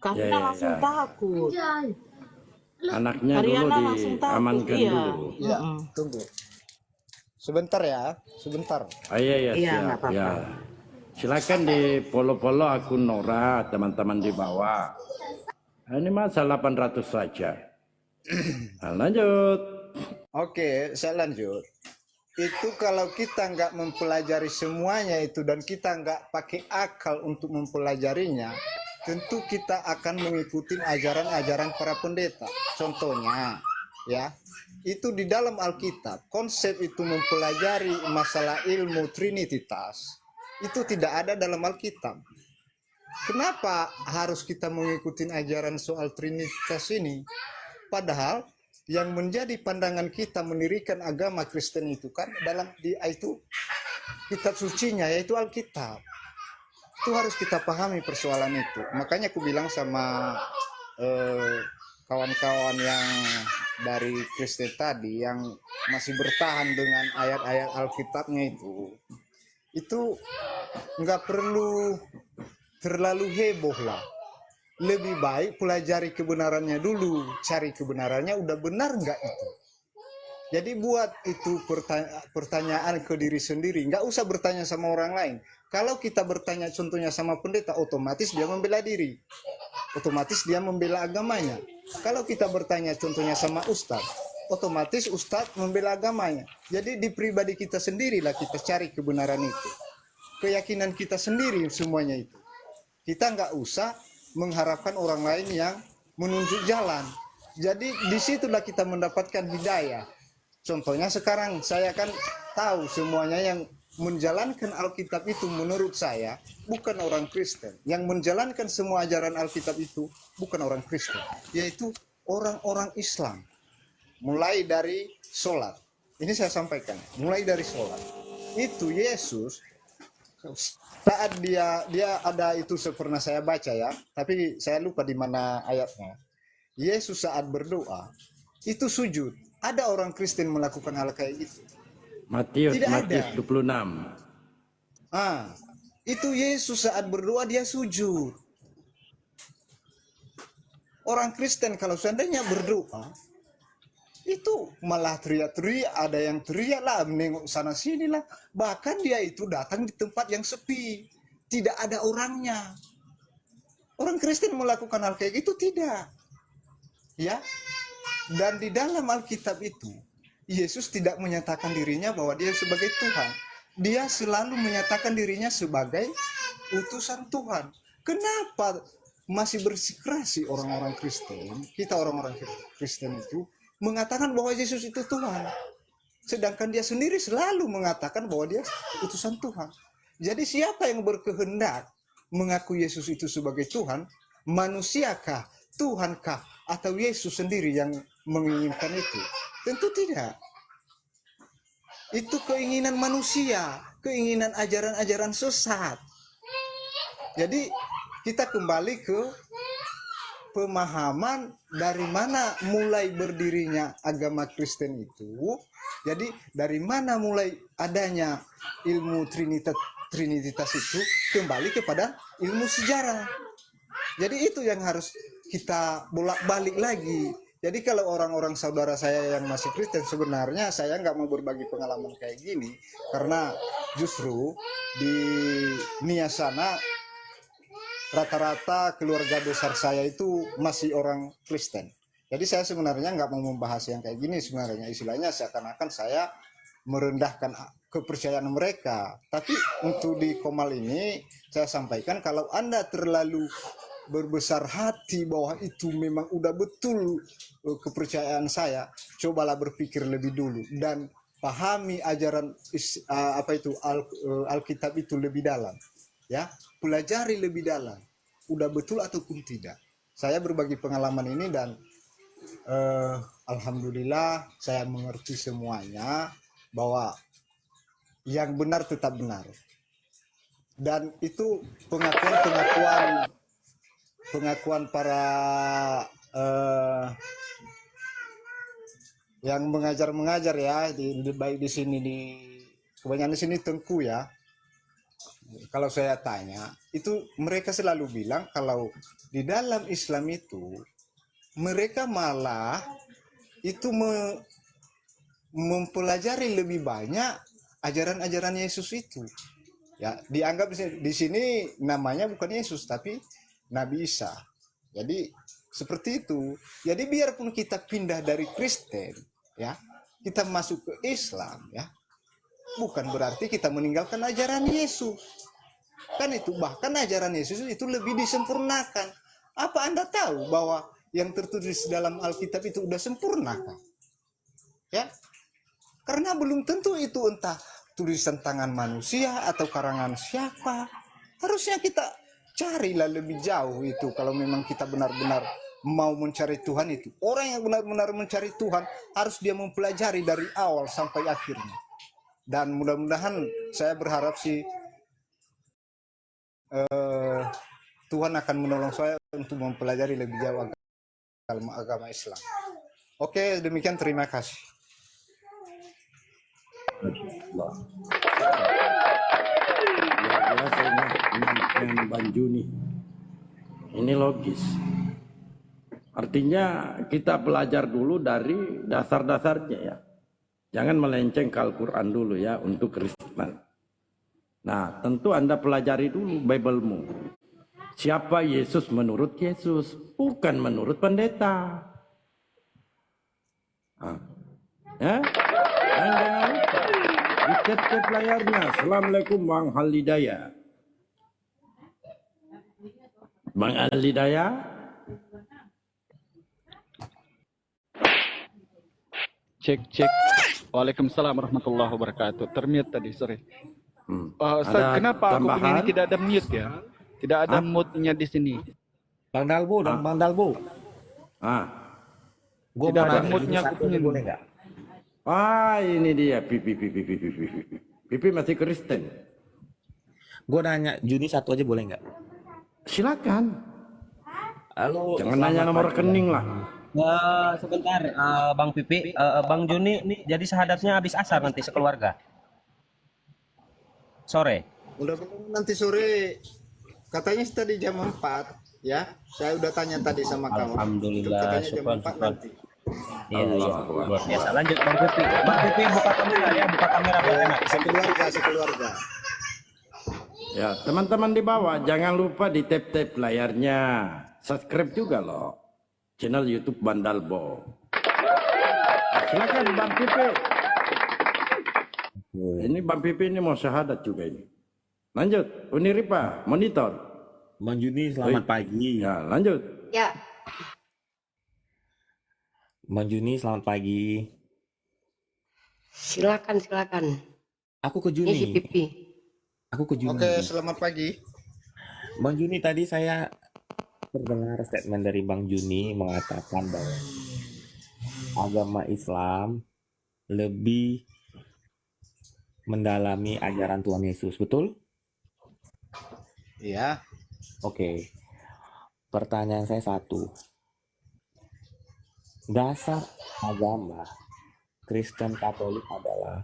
Karena langsung takut. Anaknya dulu Ariana langsung takut, diamankan iya. dulu. Ya, tunggu. Sebentar ya, sebentar. Iya, Iya, siap. nggak apa-apa. Ya. Silakan di follow akun Nora, teman-teman di bawah. Ini masa 800 saja. Nah, lanjut. Oke, saya lanjut. Itu kalau kita nggak mempelajari semuanya itu dan kita nggak pakai akal untuk mempelajarinya, tentu kita akan mengikuti ajaran-ajaran para pendeta. Contohnya, ya, itu di dalam Alkitab, konsep itu mempelajari masalah ilmu Trinitas, itu tidak ada dalam Alkitab. Kenapa harus kita mengikuti ajaran soal Trinitas ini? Padahal yang menjadi pandangan kita mendirikan agama Kristen itu kan dalam itu kitab sucinya, yaitu Alkitab. Itu harus kita pahami persoalan itu. Makanya aku bilang sama kawan-kawan yang dari Kristen tadi yang masih bertahan dengan ayat-ayat Alkitabnya itu nggak perlu terlalu heboh lah. Lebih baik pelajari kebenarannya dulu, cari kebenarannya, udah benar nggak itu. Jadi buat itu pertanyaan ke diri sendiri, nggak usah bertanya sama orang lain. Kalau kita bertanya contohnya sama pendeta, otomatis dia membela diri, otomatis dia membela agamanya. Kalau kita bertanya contohnya sama ustadz, otomatis ustadz membela agamanya. Jadi di pribadi kita sendirilah kita cari kebenaran itu, keyakinan kita sendiri semuanya itu. Kita nggak usah mengharapkan orang lain yang menunjuk jalan. Jadi disitulah kita mendapatkan hidayah. Contohnya sekarang saya kan tahu semuanya yang menjalankan Alkitab itu menurut saya bukan orang Kristen. Yang menjalankan semua ajaran Alkitab itu bukan orang Kristen, yaitu orang-orang Islam. Mulai dari sholat. Ini saya sampaikan, mulai dari sholat. Itu Yesus saat dia ada itu pernah saya baca ya, tapi saya lupa di mana ayatnya. Yesus saat berdoa itu sujud. Ada orang Kristen melakukan hal kayak gitu? Matius Tidak ada. 26. Itu Yesus saat berdoa dia sujud. Orang Kristen kalau seandainya berdoa itu malah teriak-teriak, ada yang teriak lah, menengok sana sini lah. Bahkan dia itu datang di tempat yang sepi, tidak ada orangnya. Orang Kristen melakukan hal kayak gitu tidak, ya. Dan di dalam Alkitab itu Yesus tidak menyatakan dirinya bahwa dia sebagai Tuhan. Dia selalu menyatakan dirinya sebagai utusan Tuhan. Kenapa masih bersikeras orang-orang Kristen, kita orang-orang Kristen itu mengatakan bahwa Yesus itu Tuhan, sedangkan dia sendiri selalu mengatakan bahwa dia utusan Tuhan. Jadi siapa yang berkehendak mengaku Yesus itu sebagai Tuhan? Manusiakah, Tuhankah, atau Yesus sendiri yang menginginkan itu? Tentu tidak. Itu keinginan manusia, keinginan ajaran-ajaran sesat. Jadi kita kembali ke pemahaman dari mana mulai berdirinya agama Kristen itu. Jadi dari mana mulai adanya ilmu Trinitas itu, kembali kepada ilmu sejarah. Jadi itu yang harus kita bolak-balik lagi. Jadi kalau orang-orang saudara saya yang masih Kristen, sebenarnya saya nggak mau berbagi pengalaman kayak gini, karena justru di Nia sana rata-rata keluarga besar saya itu masih orang Kristen. Jadi saya sebenarnya nggak mau membahas yang kayak gini sebenarnya, istilahnya seakan-akan saya merendahkan kepercayaan mereka. Tapi untuk di Komal ini saya sampaikan, kalau Anda terlalu berbesar hati bahwa itu memang udah betul kepercayaan saya, cobalah berpikir lebih dulu dan pahami ajaran Alkitab itu lebih dalam, ya, pelajari lebih dalam, udah betul ataupun tidak. Saya berbagi pengalaman ini dan alhamdulillah saya mengerti semuanya bahwa yang benar tetap benar, dan itu pengakuan para yang mengajar ya, baik di sini, di kebanyakan di sini Tengku ya. Kalau saya tanya, itu mereka selalu bilang kalau di dalam Islam itu mereka malah itu mempelajari lebih banyak ajaran-ajaran Yesus itu. Ya, dianggap di sini namanya bukan Yesus tapi Nabi Isa. Jadi seperti itu. Jadi biarpun kita pindah dari Kristen, ya, kita masuk ke Islam, ya, bukan berarti kita meninggalkan ajaran Yesus. Kan itu, bahkan ajaran Yesus itu lebih disempurnakan. Apa Anda tahu bahwa yang tertulis dalam Alkitab itu udah sempurna kan? Ya, karena belum tentu itu entah tulisan tangan manusia atau karangan siapa. Harusnya kita carilah lebih jauh itu kalau memang kita benar-benar mau mencari Tuhan itu. Orang yang benar-benar mencari Tuhan harus dia mempelajari dari awal sampai akhirnya. Dan mudah-mudahan saya berharap sih Tuhan akan menolong saya untuk mempelajari lebih jauh agama Islam. Oke, demikian, terima kasih. Luar biasa ini Bang Juni. Ini logis. Artinya kita belajar dulu dari dasar-dasarnya ya. Jangan melenceng ke Al-Quran dulu ya untuk Kristen. Nah, tentu Anda pelajari dulu Bible-mu. Siapa Yesus menurut Yesus, bukan menurut pendeta. Ya? Dan jangan lupa, di chat layarnya, Assalamualaikum Bang Halidaya. Bang Halidaya. Cek. Waalaikumsalam warahmatullahi wabarakatuh. Termute tadi, sorry. Ustaz, kenapa aku punya ini tidak ada mute ya? Tidak ada mute-nya di sini. Bang Dalbo, Bang Dalbo. Gua tidak ada mute-nya aku punya. Boleh nggak? Ini dia Pipi masih Kristen. Gue nanya Juni satu aja boleh nggak? Silakan. Halo. Jangan nanya nomor rekening lah. Sebentar, Bang Pipi, Bang Juni, nih jadi sahadatnya habis asar nanti sekeluarga. Sore. Mudah-mudahan nanti sore, katanya tadi jam 4 ya. Saya udah tanya tadi sama kamu. Alhamdulillah, syukur. Iya, luar biasa. Lanjut Bang Pipi. Bang Pipi buka kamera ya, buka kamera biar enak. Sekeluarga. Ya, teman-teman di bawah jangan lupa di tap-tap layarnya. Subscribe juga loh channel YouTube Bandalbo. Silakan Bang Pipi. Ini Bang Pipi ini mau syahadat juga ini. Lanjut, Uniripa, monitor. Bang Juni, selamat pagi. Ya, lanjut. Ya, Bang Juni, selamat pagi. silakan. Aku ke Ini si Juni. Pipi. Aku ke Juni. Oke, selamat pagi. Bang Juni, tadi saya terdengar statement dari Bang Juni mengatakan bahwa agama Islam lebih mendalami ajaran Tuhan Yesus, betul? Iya. Oke. Pertanyaan saya satu. Dasar agama Kristen Katolik adalah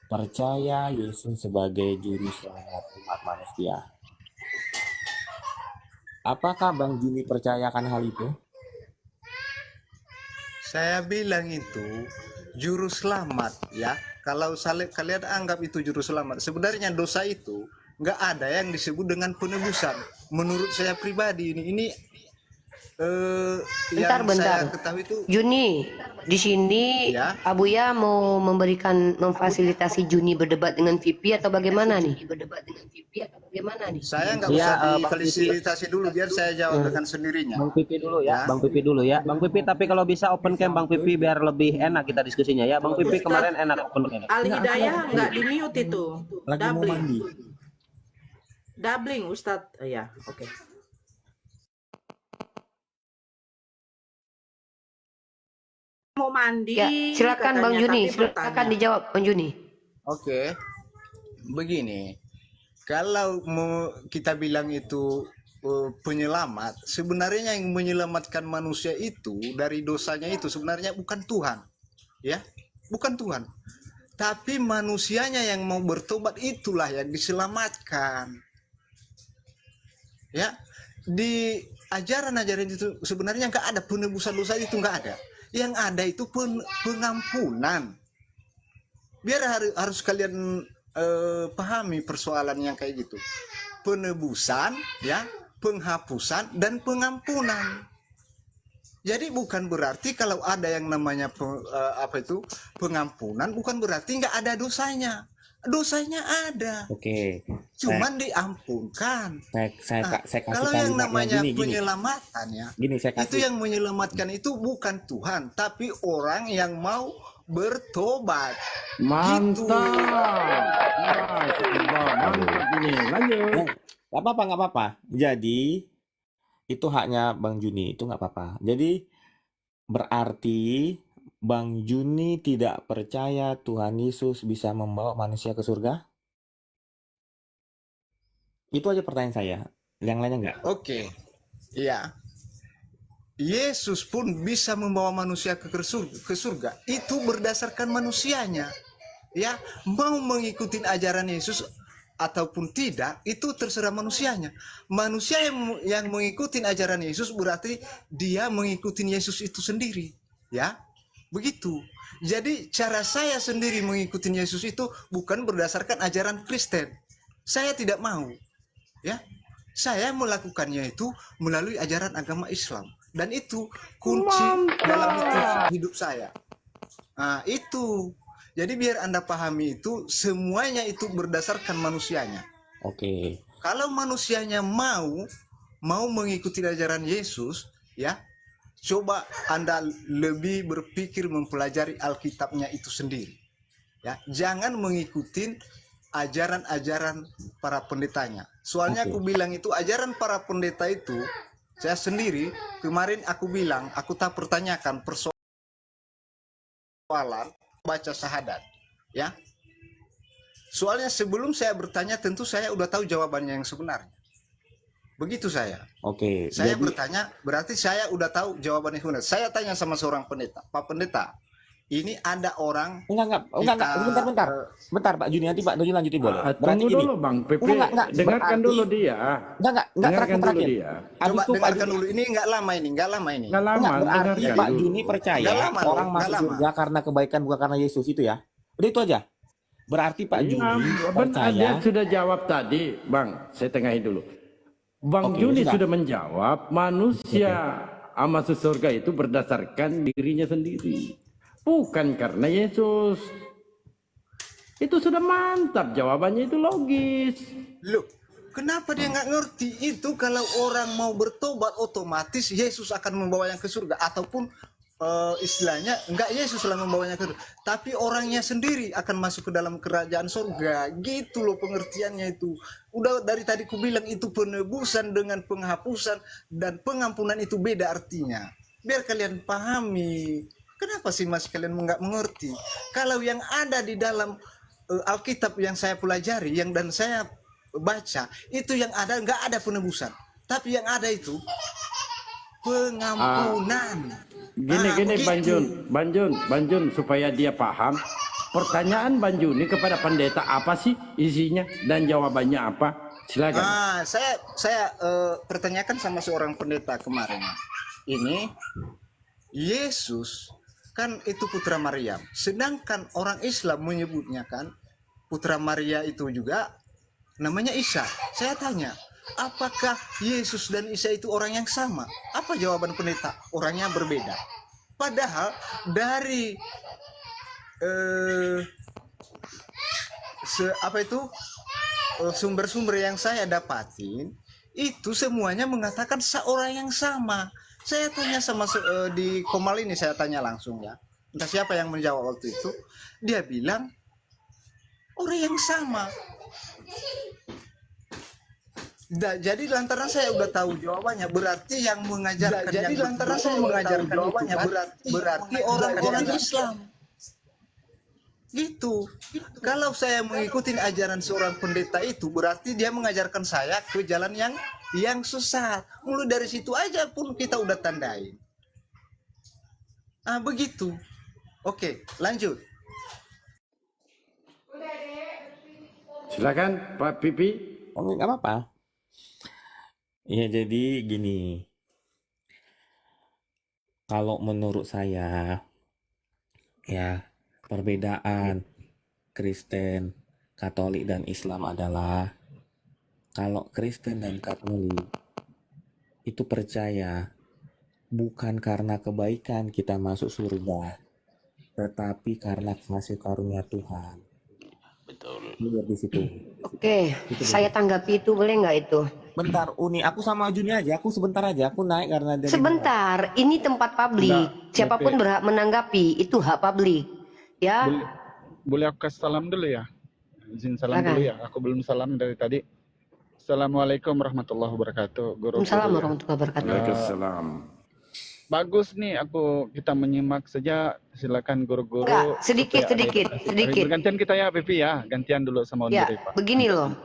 percaya Yesus sebagai juru selamat umat manusia. Apakah Bang Juni percayakan hal itu? Saya bilang itu juru selamat ya. Kalau kalian anggap itu juru selamat, sebenarnya dosa itu nggak ada yang disebut dengan penebusan. Menurut saya pribadi ini Bentar, yang saya bentar. ketahui itu Juni, di sini ya. Abuya mau memfasilitasi Juni berdebat dengan VP atau bagaimana nih? Saya nggak Iya, usah Bang Pipi. difasilitasi dulu, biar saya jawab dengan sendirinya. Bang Pipi dulu ya, Ya. Bang Pipi dulu ya. Bang Pipi, tapi kalau bisa open cam Bang Pipi biar lebih enak kita diskusinya ya. Bang Pipi kemarin enak open cam. Al Hidayah nggak di mute itu. Lagi mau Doubling. mandi. Doubling Ustadz. Ya, oke. Mau mandi. Ya, silakan Bang katanya, Juni, tapi silakan bertanya. dijawab Bang Juni. Oke, begini, kalau kita bilang itu penyelamat, sebenarnya yang menyelamatkan manusia itu dari dosanya itu sebenarnya bukan Tuhan, ya, bukan Tuhan, tapi manusianya yang mau bertobat itulah yang diselamatkan, ya. Di ajaran-ajaran itu sebenarnya nggak ada penebusan dosa, itu nggak ada. Yang ada itu pengampunan. Biar harus kalian pahami persoalan yang kayak gitu. Penebusan, ya, penghapusan dan pengampunan. Jadi bukan berarti kalau ada yang namanya pengampunan, bukan berarti nggak ada dosanya. Dosanya ada, Oke. cuman diampunkan. Saya kasih Kalau yang kalimatnya namanya gini. penyelamatan, ya, Gini saya itu kasih. yang menyelamatkan itu bukan Tuhan, tapi orang yang mau bertobat. Mantap. Mantap ini. Lanjut. Nggak apa-apa. Jadi itu haknya Bang Juni, itu nggak apa-apa. Jadi berarti Bang Juni tidak percaya Tuhan Yesus bisa membawa manusia ke surga? Itu aja pertanyaan saya. Yang lainnya enggak? Oke, ya. Yesus pun bisa membawa manusia ke surga. Itu berdasarkan manusianya. Ya, mau mengikuti ajaran Yesus ataupun tidak, itu terserah manusianya. Manusia yang mengikuti ajaran Yesus berarti dia mengikuti Yesus itu sendiri. Ya, begitu. Jadi cara saya sendiri mengikuti Yesus itu bukan berdasarkan ajaran Kristen. Saya tidak mau. Ya, saya melakukannya itu melalui ajaran agama Islam, dan itu kunci dalam hidup saya. Nah, itu. Jadi biar Anda pahami itu semuanya itu berdasarkan manusianya. Oke. Kalau manusianya mau mengikuti ajaran Yesus, ya, coba Anda lebih berpikir mempelajari Alkitabnya itu sendiri. Ya, jangan mengikuti ajaran-ajaran para pendetanya. Soalnya Oke. aku bilang itu ajaran para pendeta itu, saya sendiri kemarin aku bilang, aku tak pertanyakan persoalan baca syahadat, ya. Soalnya sebelum saya bertanya tentu saya udah tahu jawabannya yang sebenarnya. Begitu saya. Oke. Saya Jadi bertanya, berarti saya udah tahu jawabannya sebenarnya. Saya tanya sama seorang pendeta, Pak Pendeta, ini ada orang enggak. kita, Bentar Pak Juni, nanti Pak Juni lanjutin boleh. Tunggu dulu Bang Pipi. Enggak, Dengarkan berarti- dulu dia. Enggak Dengarkan dulu terakhir. dia. Habis coba itu Pak dengarkan Juni, dulu. Ini nggak lama ini. Nggak lama. enggak berarti dengarkan Pak dulu. Juni percaya Nggak lama loh, orang nggak masuk lama. surga karena kebaikan bukan karena Yesus itu ya. Udah itu aja. Berarti Pak Iya, Juni dia percaya. sudah jawab tadi, Bang. Saya tengahin dulu. Bang Oke, Juni sudah. sudah menjawab, manusia masuk surga itu berdasarkan dirinya sendiri, bukan karena Yesus. Itu sudah mantap, jawabannya itu logis. Loh, kenapa dia nggak ngerti itu kalau orang mau bertobat otomatis Yesus akan membawanya ke surga, ataupun istilahnya nggak Yesus lah membawanya ke surga, tapi orangnya sendiri akan masuk ke dalam kerajaan surga. Gitu loh pengertiannya itu. Udah dari tadi ku bilang itu penebusan dengan penghapusan dan pengampunan itu beda artinya. Biar kalian pahami. Kenapa sih masih kalian nggak mengerti? Kalau yang ada di dalam Alkitab yang saya pelajari, dan saya baca, itu yang ada nggak ada penebusan, tapi yang ada itu pengampunan. Gini Begitu. Banjun supaya dia paham. Pertanyaan Banjuni kepada pendeta apa sih isinya dan jawabannya apa? Silakan. Saya pertanyakan sama seorang pendeta kemarin. Ini Yesus kan itu putra Maryam. Sedangkan orang Islam menyebutnya kan putra Maria itu juga namanya Isa. Saya tanya, apakah Yesus dan Isa itu orang yang sama? Apa jawaban pendeta? Orangnya berbeda. Padahal dari sumber-sumber yang saya dapatin itu semuanya mengatakan seorang yang sama. Saya tanya di Komal ini, saya tanya langsung ya. Entah siapa yang menjawab waktu itu. Dia bilang orang yang sama. Jadi lantaran saya udah tahu jawabannya, berarti yang mengajarkan berarti orang-orang Islam. Gitu. Kalau saya mengikuti ajaran seorang pendeta itu, berarti dia mengajarkan saya ke jalan yang sesat. Mulai dari situ aja pun kita udah tandain. Ah, begitu. Oke, lanjut. Silakan Pak Pipi. Oh, nggak apa-apa. Ya, jadi gini. Kalau menurut saya, ya, perbedaan Kristen, Katolik, dan Islam adalah kalau Kristen dan Katolik itu percaya bukan karena kebaikan kita masuk surga, tetapi karena kasih karunia Tuhan. Betul. Lihat di situ. Oke, saya tanggapi itu boleh nggak itu? Bentar, Uni, aku sama Juni aja. Aku sebentar aja. Aku naik karena dari Sebentar, ini tempat publik. Siapapun berhak menanggapi, itu hak publik. Ya. Boleh aku kasih salam dulu ya? Izin salam dulu ya. Aku belum salam dari tadi. Assalamualaikum warahmatullahi wabarakatuh. Assalamualaikum warahmatullahi wabarakatuh. Waalaikumsalam. Bagus nih kita menyimak saja. Silakan guru-guru. Enggak, sedikit. Gantian kita ya, Pipi ya. Gantian dulu sama Ya, Undri, Pak. begini loh.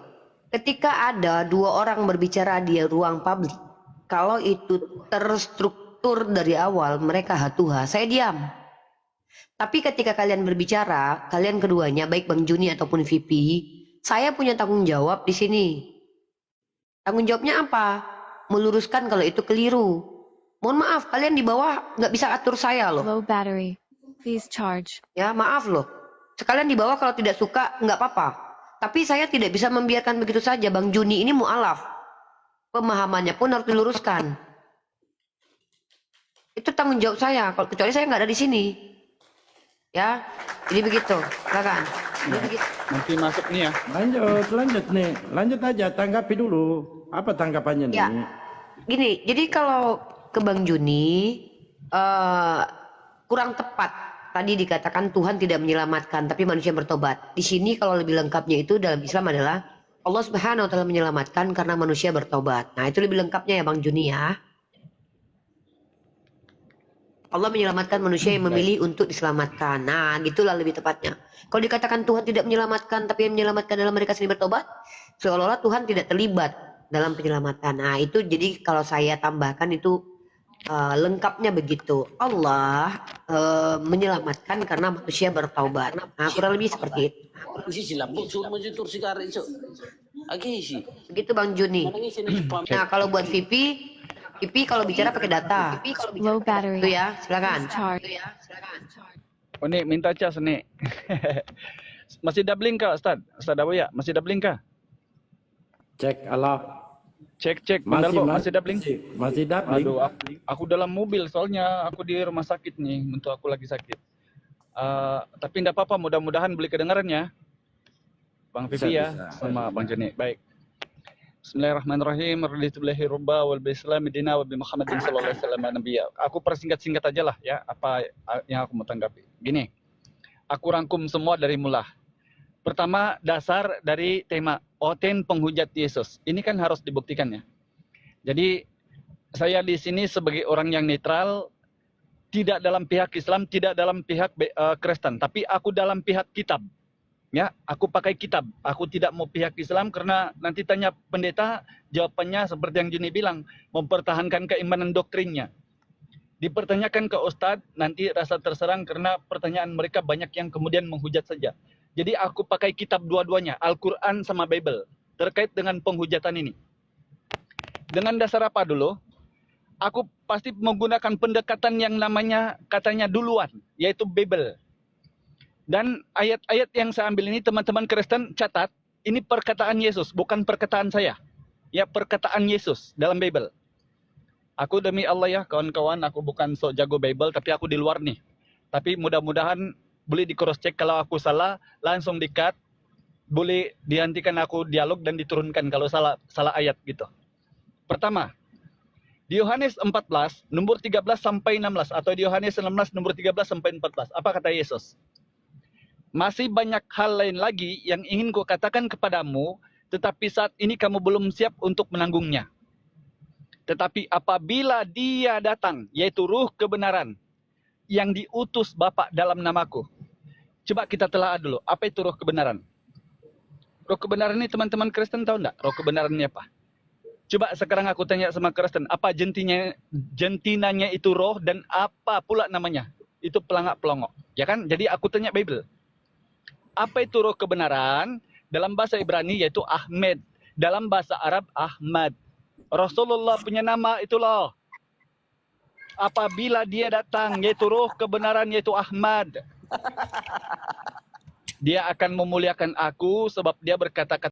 Ketika ada dua orang berbicara di ruang publik, kalau itu terstruktur dari awal, mereka hatuha, saya diam. Tapi ketika kalian berbicara, kalian keduanya, baik Bang Juni ataupun VP, saya punya tanggung jawab di sini. Tanggung jawabnya apa? Meluruskan kalau itu keliru. Mohon maaf, kalian di bawah nggak bisa atur saya loh. Low battery. Please charge. Ya, maaf loh. Sekalian di bawah kalau tidak suka, nggak apa-apa. Tapi saya tidak bisa membiarkan begitu saja. Bang Juni ini mu'alaf. Pemahamannya pun harus diluruskan. Itu tanggung jawab saya. Kalau kecuali saya nggak ada di sini. Ya, jadi begitu. Silakan. Nanti masuk nih ya. Lanjut nih. Lanjut aja, tanggapi dulu. Apa tanggapannya nih? Ya, gini. Jadi kalau ke Bang Juni, kurang tepat. Tadi dikatakan Tuhan tidak menyelamatkan, tapi manusia bertobat. Di sini kalau lebih lengkapnya itu dalam Islam adalah Allah Subhanahu wa Ta'ala menyelamatkan karena manusia bertobat. Nah, itu lebih lengkapnya ya Bang Juni ya. Allah menyelamatkan manusia yang memilih untuk diselamatkan. Nah, gitulah lebih tepatnya. Kalau dikatakan Tuhan tidak menyelamatkan, tapi yang menyelamatkan adalah mereka sendiri bertobat, seolah-olah Tuhan tidak terlibat dalam penyelamatan. Nah, itu jadi kalau saya tambahkan itu lengkapnya begitu. Allah menyelamatkan karena manusia bertaubat. Nah, kurang lebih seperti itu. Begitu Bang Juni. Nah, kalau buat VP kalau bicara pakai data. Low battery. Itu ya, silakan. Charge. Oh nih, minta cas nih. Masih doubling kah, Ustaz? Ustaz Abu ya, masih doubling kah? Cek Allah. Cek. Masih doubling? Masih doubling. Aduh, aku dalam mobil soalnya aku di rumah sakit nih, untuk aku lagi sakit. Tapi enggak apa-apa, mudah-mudahan boleh kedengaran ya. Bang Pipi ya, sama Bang Joni. Baik. Bismillahirrahmanirrahim. Raditu billahi robba wal bislam dina wa bi Muhammadin sallallahu alaihi wasallam nabiyya. Aku persingkat-singkat aja lah ya apa yang aku mau tanggapi. Gini. Aku rangkum semua dari mula. Pertama, dasar dari tema Oten penghujat Yesus. Ini kan harus dibuktikan ya. Jadi saya di sini sebagai orang yang netral, tidak dalam pihak Islam, tidak dalam pihak Kristen, tapi aku dalam pihak kitab. Ya, aku pakai kitab. Aku tidak mau pihak Islam karena nanti tanya pendeta, jawabannya seperti yang Juni bilang, mempertahankan keimanan doktrinnya. Dipertanyakan ke Ustadz, nanti rasa terserang karena pertanyaan mereka banyak yang kemudian menghujat saja. Jadi aku pakai kitab dua-duanya, Al-Quran sama Bible, terkait dengan penghujatan ini. Dengan dasar apa dulu? Aku pasti menggunakan pendekatan yang namanya katanya duluan, yaitu Bible. Dan ayat-ayat yang saya ambil ini teman-teman Kristen catat, ini perkataan Yesus, bukan perkataan saya. ya perkataan Yesus dalam Bible. Aku demi Allah ya kawan-kawan, aku bukan sok jago Bible, tapi aku di luar nih. Tapi mudah-mudahan boleh di cross check kalau aku salah, langsung di-cut. Boleh dihentikan aku dialog dan diturunkan kalau salah ayat gitu. Pertama, di Yohanes 14 nomor 13 sampai 16 atau di Yohanes 16 nomor 13 sampai 14. Apa kata Yesus? Masih banyak hal lain lagi yang ingin ku katakan kepadamu, tetapi saat ini kamu belum siap untuk menanggungnya. Tetapi apabila Dia datang, yaitu Ruh kebenaran yang diutus Bapa dalam namaku. Coba kita telah dulu, apa itu Ruh kebenaran? Roh kebenaran ini teman-teman Kristen tahu enggak? Roh kebenaran ini apa? Coba sekarang aku tanya sama Kristen, apa jentinanya itu roh dan apa pula namanya? Itu pelangak-pelongok. Ya kan? Jadi aku tanya Bible. Apa itu roh kebenaran? Dalam bahasa Ibrani yaitu Ahmed. Dalam bahasa Arab Ahmad. Rasulullah punya nama itulah. Apabila Dia datang yaitu roh kebenaran yaitu Ahmad. Dia akan memuliakan aku sebab Dia berkata-kata